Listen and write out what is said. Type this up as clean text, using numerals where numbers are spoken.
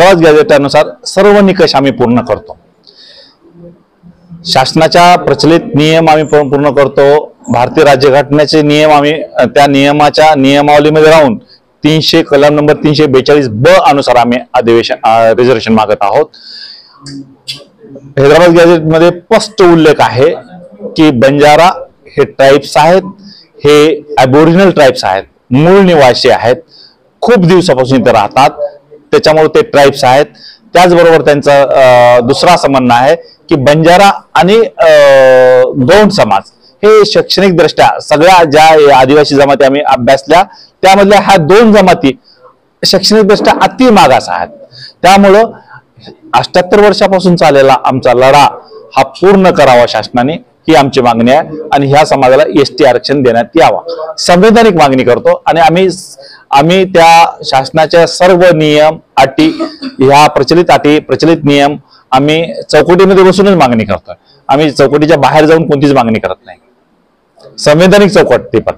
हैदराबाद गॅझेटनुसार सर्व निकष आम्ही पूर्ण करतो। शासनाच्या प्रचलित नियम आम्ही पूर्ण करतो। भारतीय राज्यघटनेचे नियम आम्ही त्या नियमाच्या नियमावलीमध्ये राहून 300 कलम नंबर 342B अनुसार आम्ही अधिवेशन रिझर्वेशन मागत आहोत। हैदराबाद गॅझेटमध्ये स्पष्ट उल्लेख आहे की बंजारा हे ट्राइब्स आहेत, हे ॲबोरिजिनल ट्राइब्स आहेत, मूळ निवासी आहेत, खूप दिवसापासून इथे राहतात, त्याच्यामुळे ते ट्राइब्स आहेत। त्याचबरोबर त्यांचं दुसरं असं म्हणणं आहे की बंजारा आणि गौंड समाज हे शैक्षणिक दृष्ट्या सगळ्या ज्या आदिवासी जमाती आम्ही अभ्यासल्या त्यामधल्या ह्या 2 जमाती शैक्षणिक दृष्ट्या अति मागास आहेत। त्यामुळं 78 वर्षापासून चाललेला आमचा लढा हा पूर्ण करावा शासनाने, ही आमची मागणी आहे। आणि ह्या समाजाला एसटी आरक्षण देण्यात यावा, संवैधानिक मागणी करतो। आणि आम्ही त्या शासनाच्या सर्व नियम अटी, ह्या प्रचलित अटी प्रचलित नियम आम्ही चौकटीमध्ये बसूनच मागणी करतोय। आम्ही चौकटीच्या बाहेर जाऊन कोणतीच मागणी करत नाही, संवैधानिक चौकट ती पण।